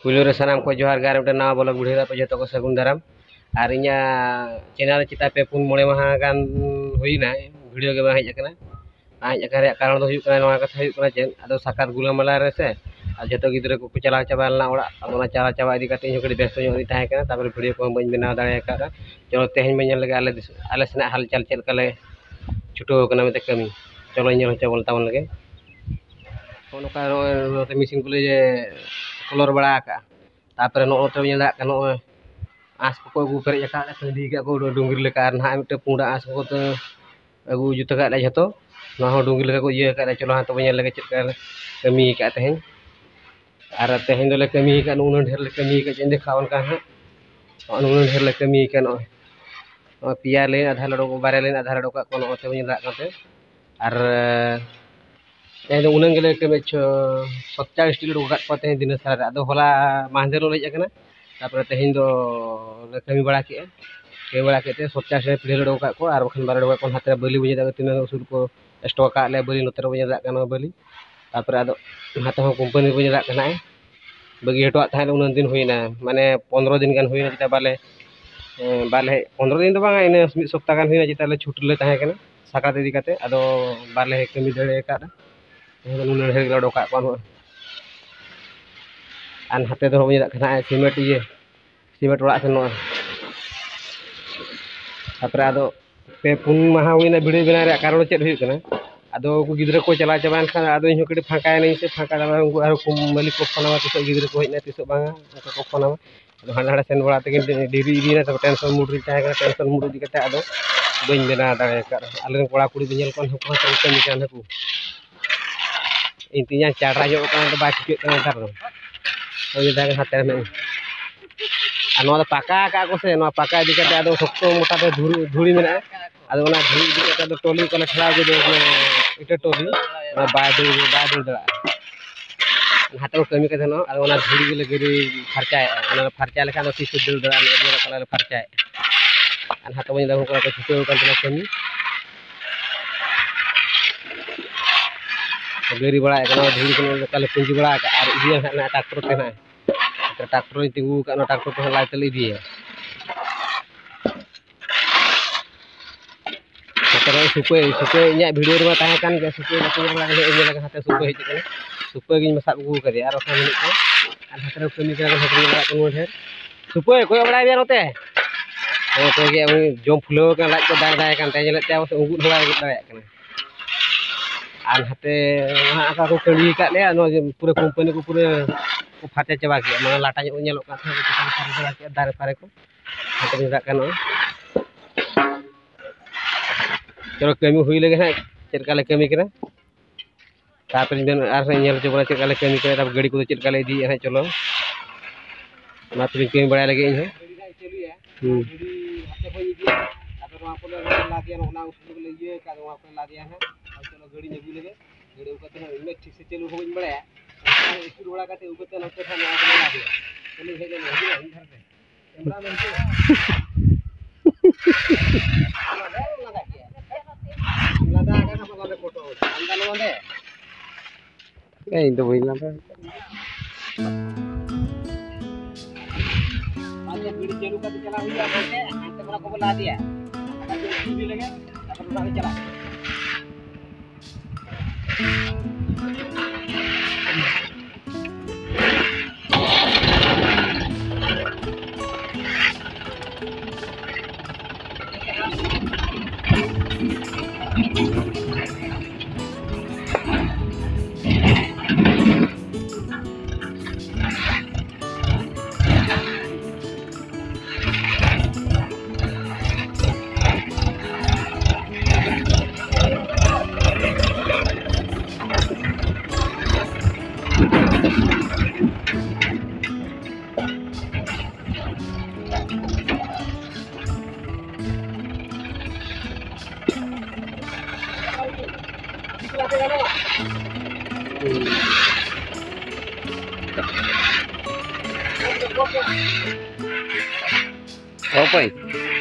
पुलो रे सानाम को जोहार गार मिटे नवा ब्लॉग वीडियो पे जतो को सगुन दाराम और इኛ चैनल चिता पे पुन मोड़े माह गान हुईना वीडियो के हेज कना आज अकारे कारण दो हुई कना नवा कथा हुई कना चेन अदो साकार गुला मला रे से आ जतो गिद्रे को चला चाबा लना ओड़ा अदो ना चला चाबा इदी कते इन कड़ी व्यस्त ᱧᱚᱜ ताहे कना तापर वीडियो को बन बना दाड़े का चलो तेहन बन लगे आले सना हाल चाल चल कले छुटो कना मते कमी चलो ᱧᱮᱞ हचा बोलता मन लगे नोका नो मिसिन को जे कलर बड़ा का तापर नो तो ᱧᱮᱞᱟ ᱠᱟᱱᱟ आस को अगू पेरे का संदी का को डुंगरी लेका ना मिटे पुंडा आस को तो अगू जुत का जतो ना हो डुंगरी लेका को ये का चलो हां तो ᱧᱮᱞ लगे चेक कमी का तेहन आर तेहन दोले कमी का नुन ढेर ले कमी का चेंदे खावन का हां नुन ढेर ले कमी का नो पिया ले आधा लड़ो को बारे ले आधा लड़ो का को नो तो ᱧᱮᱞा काते आर उन्हें गेले के मैच 27 स्टील रोगात पाते दिन सारा अदो होला माहदेर लो लेज कना तापर तेहिन दो कमी बड़ा के 27 पीढ़ी रोगा को आर बखन बारे रोगा को हाते बलि बुझे दा तीन उसूल को स्टॉक का ले बलि नोतर बुझे दा कना बलि तापर अदो हाते हो कंपनी बुझे दा कना बगी हटवा थाने उन दिन हुईना माने 15 दिन गान हुईना जिता बाले 15 दिन तो बांगा इन मिद सप्ताह गान हुईना जिता ले छुट ले ताहे कना साका इदी काते अदो बाले कमी दड़े का उन ढेर लड़ो का आन हाते दो बुझे दा कना सीमेंट ये सीमेंट ओड़ा से नो तापर अदो पे पुन माहा हुईना वीडियो बना रे कारण चेद हुई कना अदो को गिद्रे को चला चाबान खान अदो इन कड़ी फांका नहीं से फांका दा उनको आरो मालिक को फोन मा तिसो गिद्रे को हेना तिसो बांगा उनको को फोन मा अदो हांडा सेन बड़ा ते डिरी इदीना तब टेंशन मूड री ताहे टेंशन मूड इदी कते अदो बइन बेना दाड़े का आले कोड़ा कुड़ी बेल कोन को कमी कान हकू इंतिnya चारा जो का तो बात के तार ओय दाग हाते में अनो पाका का को से नो पाका इदी कते अदो सख्तो मोटा ते धुड़ी मेना अदो ना धुड़ी इदी कते अदो टोली को ठड़ा के दो इटे टोली ना बादुल दड़ा हाते को कमी कते नो अदो ना धुड़ी के गिरी फरचाय अना फरचाय लेखा नो तीस दिल दड़ा ने कला फरचाय अन हाते बन दा को छुटे kan कमी गरी बड़ा धुड़ी को कल पुंजी बड़ा और इदी ना ट्रैक्टर पे ना ट्रैक्टर तिंगू का ट्रैक्टर पे लाई तले इदी तापर सुपे इया वीडियो रे ताहे कान के सुपे ना को लगा हे लगा हाते सुपे हिज कने सुपे गिन मसा को करे और खान मिनिट को आन हाते कमी करा हाते लगा को ढेर सुपे कोई बड़ा बिया नते तो के जम फुलो का लाज को दाय कान ते जले ते उगु थोड़ा दाय कने आन हाते आका को कड़ी का ले नो पूरे कंपनी को पूरे को फाटे चबा के माने लाटा जो नेलो का था चबा के दारे फारे को हाते निरा कनो चलो कमी हुई लगे है चेरका ले कमी करे तापर दिन आर नेल चबा चेरका ले कमी करे तब गाड़ी को चेरका ले दी है चलो ना तो कमी बड़ा लगे है हाते को इदी तापर वहां को ला दिया ना उस ले ये का वहां को ला दिया है चलो गाड़ी ने लगे गाड़ी उकते में ठीक से चलू हो बड़ा स्पीड बड़ा काते उकते नते था ना ला दिया चलो हे ले इधर से कैमरा मैन से लगा का ना फोटो अंदर लोंदे ए तो वही लगा आज वीडियो चलू का चला हुआ है अंत बड़ा को ला दिया अब भी लगे अब उड़ा चला Oh, boy.